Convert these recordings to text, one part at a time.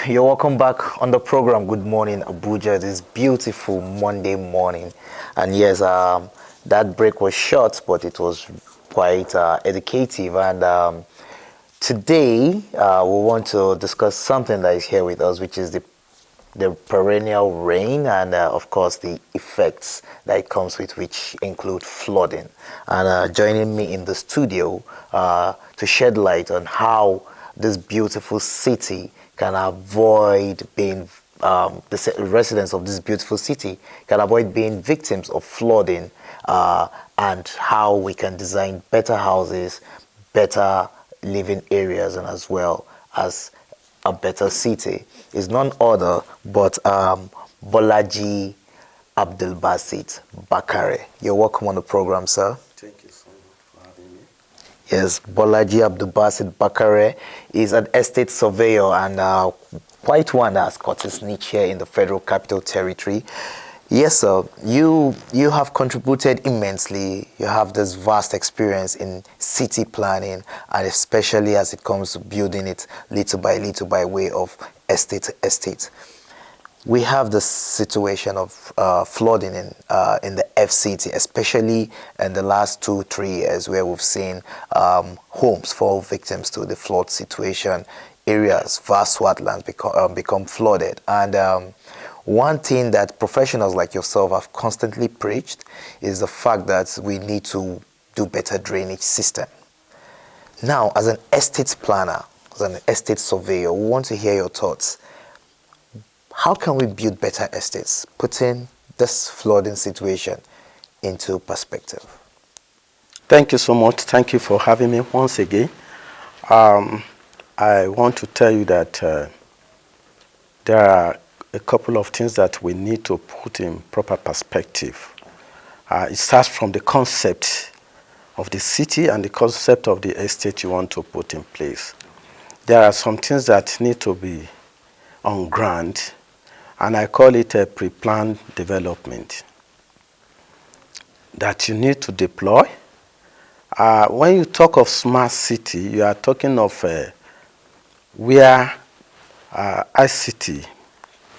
You're welcome back on the program. Good morning, Abuja. This beautiful Monday morning, and yes, that break was short, but it was quite educative. And today, we want to discuss something that is here with us, which is the perennial rain, and of course the effects that it comes with, which include flooding. And joining me in the studio to shed light on how this beautiful city can avoid being residents of this beautiful city can avoid being victims of flooding, and how we can design better houses, better living areas, and as well as a better city, is none other but Bolaji Abdulbasit Bakare. You're welcome on the program, sir. Thank you so much for having me. Yes, Bolaji Abdulbasit Bakare is an estate surveyor and quite one that has got his niche here in the Federal Capital Territory. Yes, sir. You have contributed immensely. You have this vast experience in city planning, and especially as it comes to building it little by way of estate to estate. We have the situation of flooding in the FCT, especially in the last 2-3 years, where we've seen homes fall victims to the flood situation. Areas, vast swathlands become flooded, and one thing that professionals like yourself have constantly preached is the fact that we need to do better drainage system. Now, as an estate planner, as an estate surveyor, we want to hear your thoughts. How can we build better estates, putting this flooding situation into perspective? Thank you so much. Thank you for having me once again. I want to tell you that there are a couple of things that we need to put in proper perspective. It starts from the concept of the city and the concept of the estate you want to put in place. There are some things that need to be on ground, and I call it a pre-planned development that you need to deploy. When you talk of smart city, you are talking of where ICT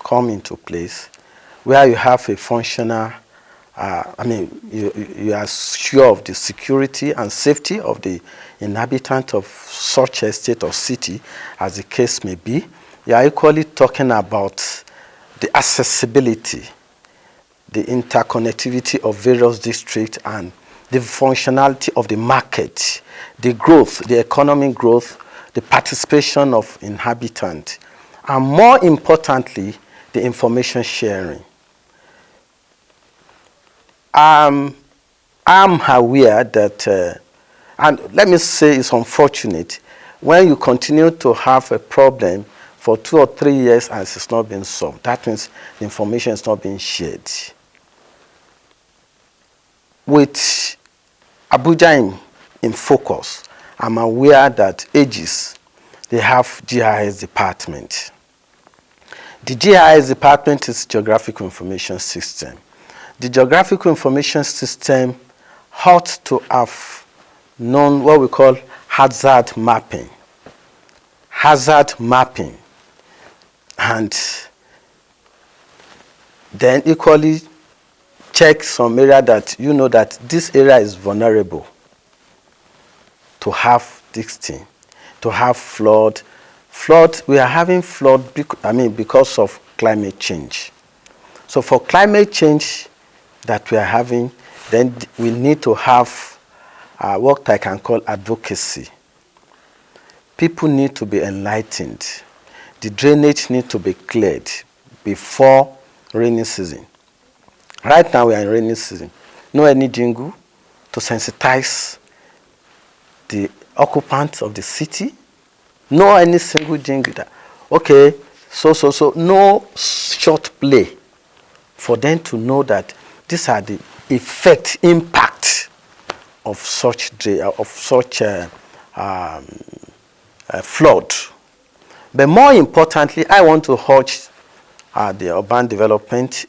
come into place, where you have a functional, you are sure of the security and safety of the inhabitant of such estate or city, as the case may be. You are equally talking about the accessibility, the interconnectivity of various districts, and the functionality of the market, the growth, the economic growth, the participation of inhabitants, and more importantly, the information sharing. I'm aware that, and let me say it's unfortunate, when you continue to have a problem for 2 or 3 years and it's not being solved, that means the information is not being shared. With Abuja in focus, I'm aware that Aegis, they have GIS department. The GIS department is Geographical Information System. The Geographical Information System ought to have known what we call hazard mapping. Hazard mapping. And then equally check some area that you know that this area is vulnerable to have this thing, to have flood. Flood, we are having flood because of climate change. So for climate change that we are having, then we need to have what I can call advocacy. People need to be enlightened. The drainage needs to be cleared before rainy season. Right now we are in rainy season. No any jingle to sensitize the occupants of the city. No any single jingle that, okay, so no short play for them to know that these are the impact of such flood. But more importantly, I want to urge the urban development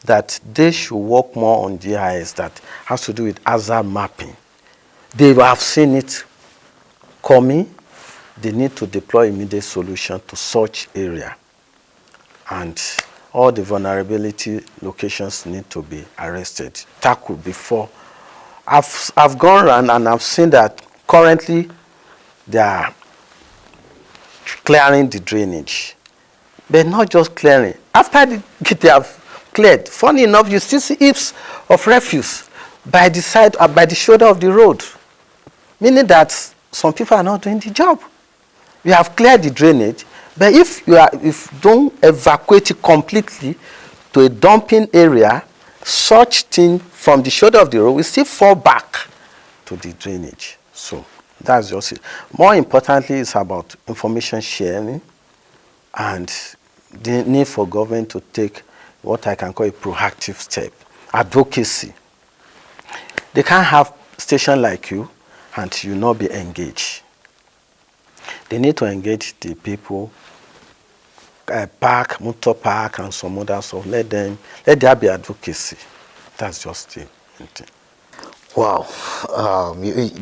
that they should work more on GIS that has to do with hazard mapping. They have seen it coming. They need to deploy immediate solution to such area. and all the vulnerability locations need to be arrested, tackled before. I've gone around and I've seen that currently they are clearing the drainage. But not just clearing. After they have cleared, funny enough, you still see heaps of refuse by the side, by the shoulder of the road. Meaning that some people are not doing the job. You have cleared the drainage, but if you don't evacuate it completely to a dumping area, such thing from the shoulder of the road will still fall back to the drainage. So that's just it. More importantly, it's about information sharing and the need for government to take what I can call a proactive step, advocacy. They can't have station like you and you not be engaged. They need to engage the people, park, motor park, and some other stuff. Let there be advocacy. That's just the thing. Wow,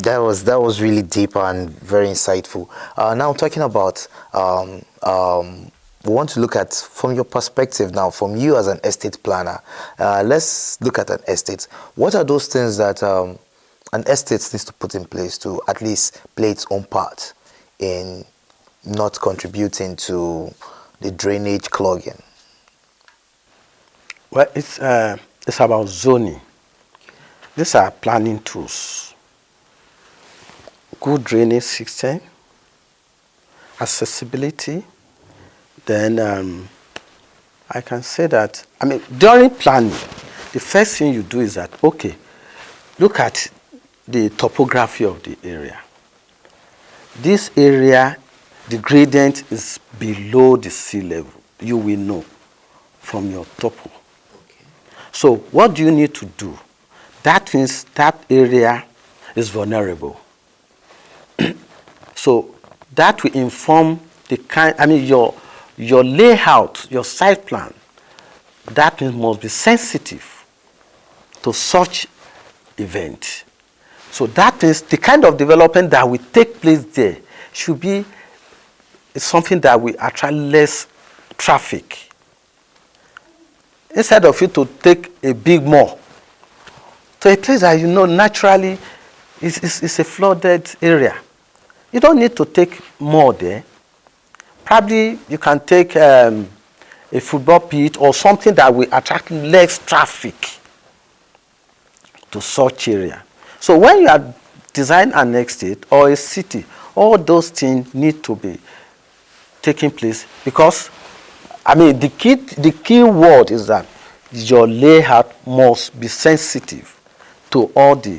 that was really deep and very insightful. Now talking about, we want to look at from your perspective now, from you as an estate planner. Let's look at an estate. What are those things that an estate needs to put in place to at least play its own part in not contributing to the drainage clogging? Well, it's about zoning. These are planning tools. Good drainage system, accessibility. Then I can say that, during planning, the first thing you do is that, okay, look at the topography of the area. This area, the gradient is below the sea level. You will know from your topo. Okay. So what do you need to do? That means that area is vulnerable. So that will inform the kind, your layout, your site plan, that means must be sensitive to such event. So that is the kind of development that will take place there should be something that will attract less traffic. Instead of you to take a big mall to a place that naturally is a flooded area. You don't need to take more there. Probably you can take a football pitch or something that will attract less traffic to such area. So when you are designing an estate or a city, all those things need to be taking place because, the key word is that your layout must be sensitive to all the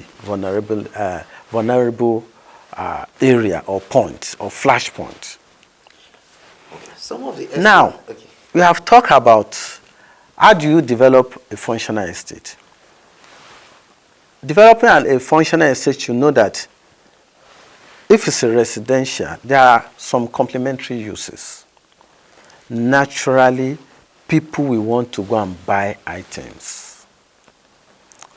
vulnerable area or points or flash points. Some of the Now, okay. we have talked about how do you develop a functional estate. Developing a functional estate, you know that if it's a residential, there are some complementary uses. Naturally, people will want to go and buy items.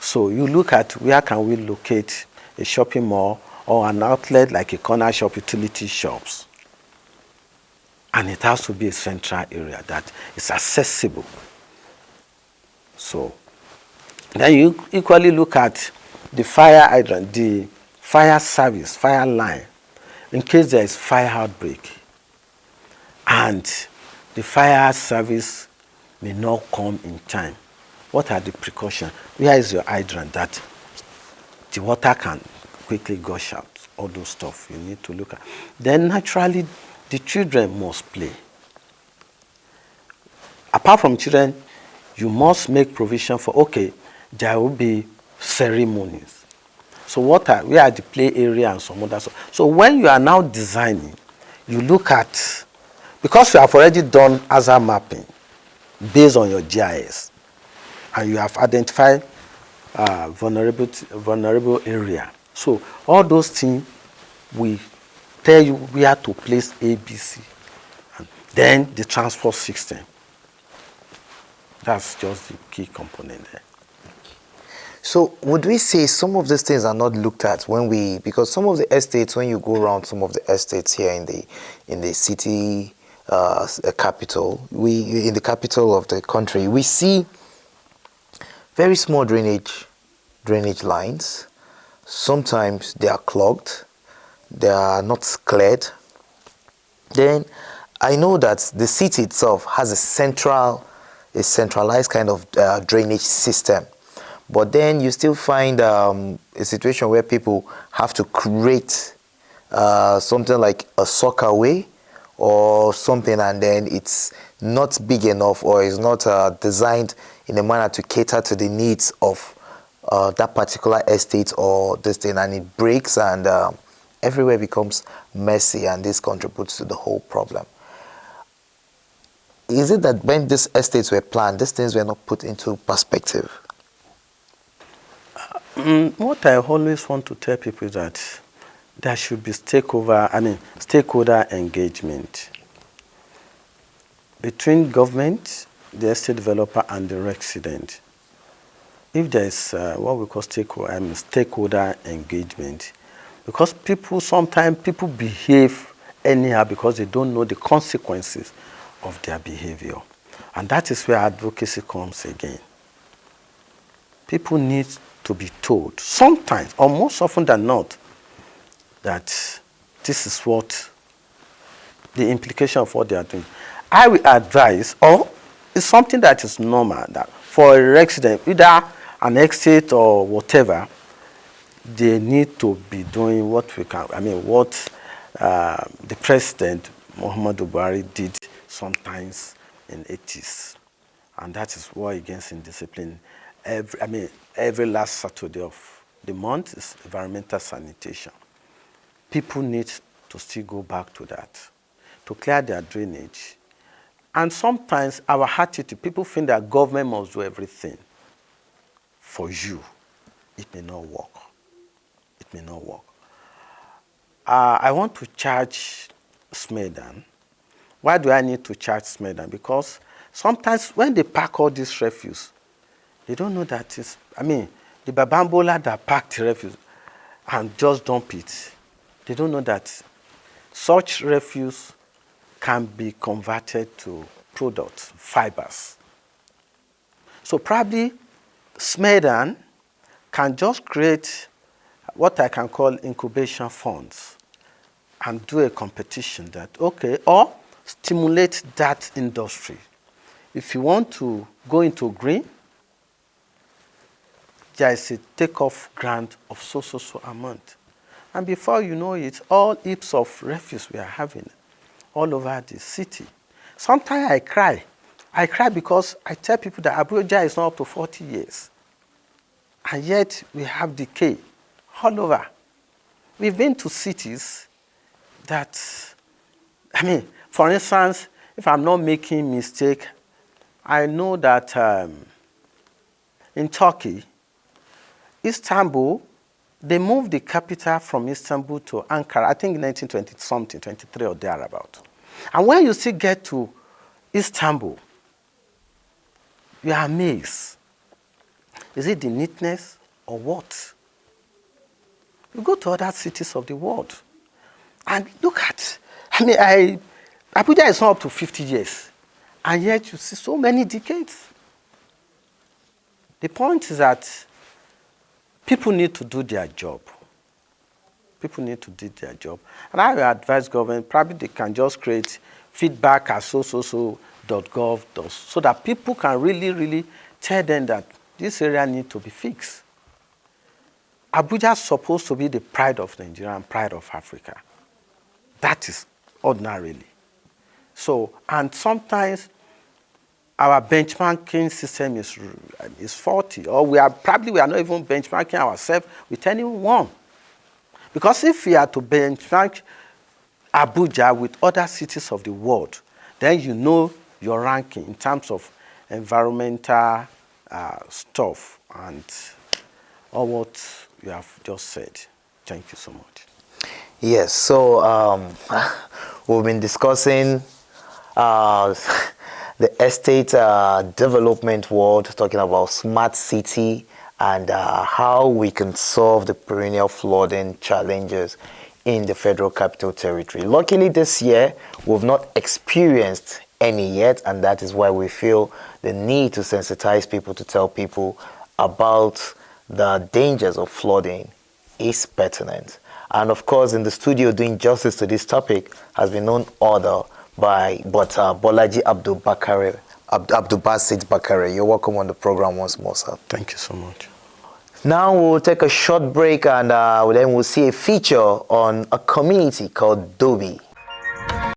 So you look at where can we locate a shopping mall or an outlet like a corner shop, utility shops. And it has to be a central area that is accessible. So then you equally look at the fire hydrant, the fire service, fire line, in case there is fire outbreak. And the fire service may not come in time. What are the precautions? Where is your hydrant that the water can quickly gush out? All those stuff you need to look at. Then naturally, the children must play. Apart from children, you must make provision for, okay, there will be ceremonies. So where are the play area and some other stuff. So when you are now designing, you look at, because you have already done hazard mapping based on your GIS, and you have identified vulnerable area. So all those things will tell you where to place ABC. And then the transport system. That's just the key component there. So would we say some of these things are not looked at because some of the estates, when you go around some of the estates here in the city, a capital, in the capital of the country, we see very small drainage lines. Sometimes they are clogged, they are not cleared. Then I know that the city itself has a centralized kind of drainage system. But then you still find a situation where people have to create something like a soccer or something, and then it's not big enough or is not designed in a manner to cater to the needs of that particular estate or this thing, and it breaks, and everywhere becomes messy, and this contributes to the whole problem. Is it that when these estates were planned, these things were not put into perspective? What I always want to tell people is that there should be stakeholder engagement between government, the estate developer, and the resident. If there is what we call stakeholder engagement, because sometimes people behave anyhow because they don't know the consequences of their behavior. And that is where advocacy comes again. People need to be told, sometimes, or most often than not, that this is what the implication of what they are doing. I will advise, or it's something that is normal, that for a resident, either an estate or whatever, they need to be doing what the President Muhammadu Buhari did sometimes in 80s, and that is war against indiscipline. Every last Saturday of the month is environmental sanitation. People need to still go back to that, to clear their drainage. And sometimes our attitude, people think that government must do everything for you. It may not work. It may not work. I want to charge Smedan. Why do I need to charge Smedan? Because sometimes when they pack all this refuse, they don't know that the Babambola that packed the refuse and just dump it. They don't know that such refuse can be converted to products, fibers. So probably Smedan can just create what I can call incubation funds and do a competition that, or stimulate that industry. If you want to go into green, there is a takeoff grant of so amount. And before you know it, all heaps of refuse we are having all over the city. Sometimes I cry. I cry because I tell people that Abuja is not up to 40 years. And yet we have decay all over. We've been to cities that, for instance, if I'm not making mistake, I know that in Turkey, Istanbul, they moved the capital from Istanbul to Ankara, I think in 1920-something, 23 or thereabout. And when you still get to Istanbul, you are amazed. Is it the neatness or what? You go to other cities of the world and look at, Abuja is not up to 50 years, and yet you see so many decades. The point is that people need to do their job. People need to do their job. And I will advise government, probably they can just create feedback at so.gov, so that people can really tell them that this area needs to be fixed. Abuja is supposed to be the pride of Nigeria and pride of Africa. That is ordinarily. So, and sometimes our benchmarking system is faulty, or we are not even benchmarking ourselves with anyone. Because if we are to benchmark Abuja with other cities of the world, then you know your ranking in terms of environmental stuff and all what you have just said. Thank you so much. Yes, so we've been discussing the estate development world, talking about smart city and how we can solve the perennial flooding challenges in the Federal Capital Territory. Luckily this year, we've not experienced any yet, and that is why we feel the need to sensitize people, to tell people about the dangers of flooding is pertinent. And of course, in the studio doing justice to this topic has been none other but Bolaji Abdulbasit Bakare. You're welcome on the program once more, sir. Thank you so much. Now we'll take a short break, and then we'll see a feature on a community called Dobi.